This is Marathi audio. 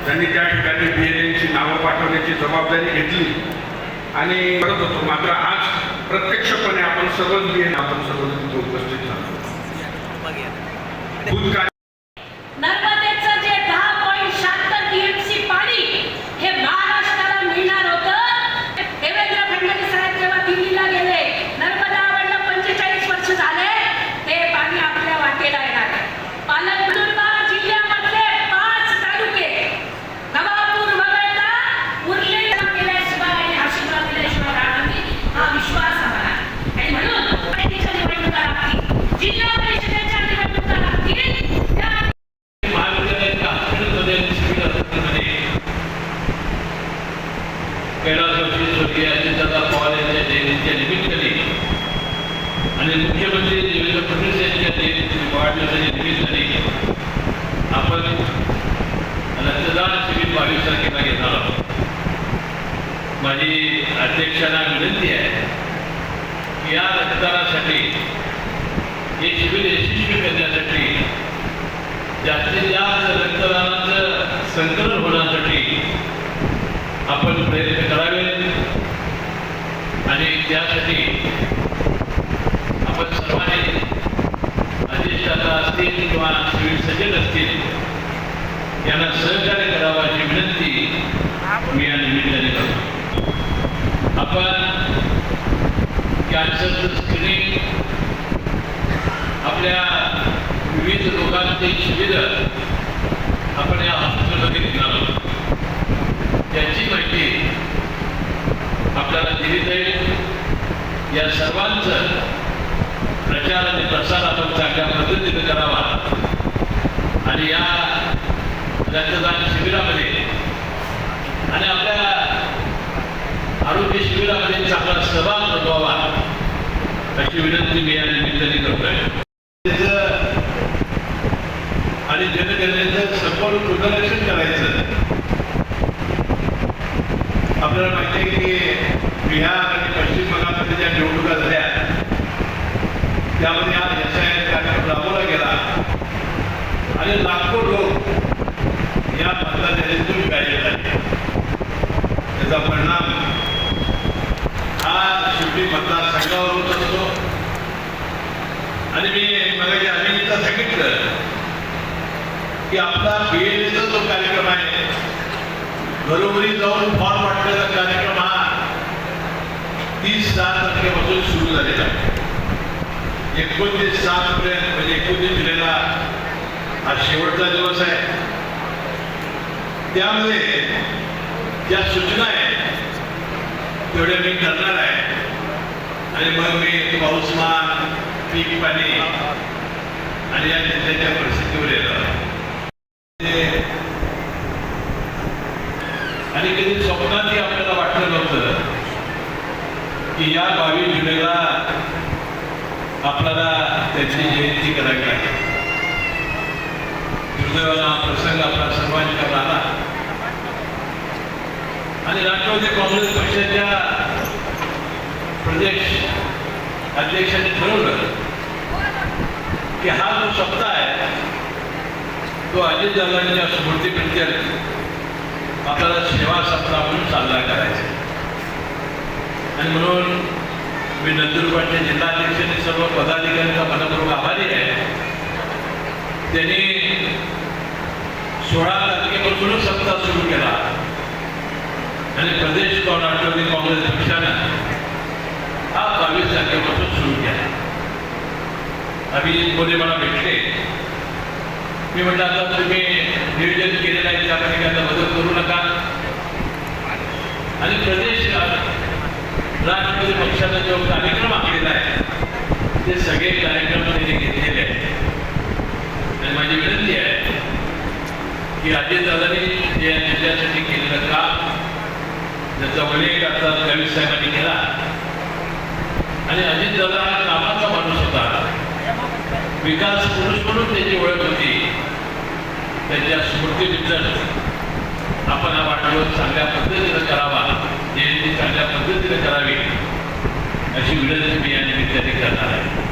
त्यांनी त्या ठिकाणी BLNची नावं पाठवण्याची जबाबदारी घेतली आणि करत होतो. मात्र आज प्रत्यक्षपणे आपण सर्वच BLN आपण सर्व तिथे उपस्थित झालो. नर्मदेचं जे 10.76 TMC पाणी हे महाराष्ट्राला मिळणार होतं. देवेंद्र फडणवीस साहेब जेव्हा दिल्लीला गेले, नर्मदा आम्हाला 45 वर्ष झाले, ते पाणी आपल्या वाटेला येणार आहे. नंदुरबार जिल्ह्यामधले 5 तालुके नवापूर वगळता उरलेला केल्याशिवाय आणि आशीर्वाद दिल्याशिवाय राहणार नाही, हा विश्वास आम्हाला. आणि म्हणून पालिकेच्या निवडणुका लागतील, जिल्हा परिषदेच्या निवडणुका लागतील. आणि मुख्यमंत्री देवेंद्र फडणवीस यांच्या वाढदिवसाच्या निमित्ताने आपण रक्तदान शिबिर 22 तारखेला घेणार आहोत. माझी अध्यक्षांना विनंती आहे की या रक्तदानासाठी हे शिबिर यशस्वी करण्यासाठी जास्तीत जास्त रक्तदानाचं संकलन होण्यासाठी आपण प्रयत्न करावे आणि त्यासाठी आपण सर्वांनी अधिष्ठाता असतील किंवा सिव्हिल सर्जन असतील यांना सहकार्य करावं अशी विनंती मी या निमित्ताने करतो. आपण कॅन्सरचं स्क्रीनिंग, आपल्या विविध रोगांचे शिबिरं आपण या हॉस्पिटलमध्ये घेणार आहोत. त्याची माहिती आपल्याला दिली जाईल. या सर्वांचं प्रचार आणि प्रसार आपण चांगल्या पद्धतीने करावा आणि या रक्तदान शिबिरामध्ये आणि आपल्या आरोग्य शिबिरामध्ये चांगला सहभाग नोंदवावा अशी विनंती मी या निमित्ताने करतोय. आणि जनगणनेचं सखोल पुनर्रक्षण करायचं. आपल्याला माहिती आहे की बिहार आणि पश्चिम बंगालमध्ये ज्या निवडणुका झाल्या त्यामध्ये हा SIR कार्यक्रम राबवला गेला आणि लाखो लोक या मतदान यादीतून गायब झाले. त्याचा परिणाम हा शेवटी मतदारसंघावर होत असतो. आणि मी मगाशी अभिनेता सांगितलं की आपला BLNचा जो कार्यक्रम आहे, घरोघरी जाऊन फॉर्म वाटण्याचा कार्यक्रम हा 30-7 तारखेपासून सुरू झालेला आहे. 29-7 पर्यंत म्हणजे 29 जुलैला हा शेवटचा दिवस आहे. त्यामध्ये ज्या सूचना आहेत तेवढ्या मी करणार आहे आणि मग मी पाऊसमान, पीक पाणी आणि या जिल्ह्याच्या परिस्थितीवर येणार. आणि कधी स्वप्नातही आपल्याला वाटलं नव्हतं की या 22 जुलैला आपल्याला त्याची जयंती करावी लागेल. दुर्दैवानं हा प्रसंग आपला सर्वांच्यावर आला आणि राष्ट्रवादी काँग्रेस पक्षाच्या प्रदेश अध्यक्षांनी ठरवलं की हा जो सप्ताह आहे तो अजितदादांच्या स्मृतीप्रित्यर्थ आपल्याला सेवा सप्ताह म्हणून साजरा करायचा. आणि म्हणून मी नंदुरबारच्या जिल्हाध्यक्षांनी सर्व पदाधिकाऱ्यांचा मनपूर्वक आभारी आहे. त्यांनी 16 तारखेपासूनच सप्ताह सुरू केला आणि प्रदेश राष्ट्रवादी काँग्रेस पक्षानं हा 22 तारखेपासून सुरू केला. अभिजित मोरे मला भेटले. मी म्हटलं आता तुम्ही नियोजन केलेलं आहे त्यामध्ये आता बदल करू नका. आणि प्रदेश राष्ट्रवादी पक्षाचा जो कार्यक्रम आखलेला आहे ते सगळे कार्यक्रम त्यांनी घेतलेले आहेत. आणि माझी विनंती आहे की अजितदादांनी जे जिल्ह्यासाठी केलेलं काम ज्याचा उल्लेख आता गावित साहेबांनी केला आणि अजितदादा हा कामाचा माणूस होता. विकास पुरुष म्हणून त्याची ओळख होती. त्यांच्या स्मृतीनिमित्त आपण हा वाढदिवस चांगल्या पद्धतीने करावा, जयंती चांगल्या पद्धतीने करावी अशी विनंती मी या निमित्ताने करणार आहे.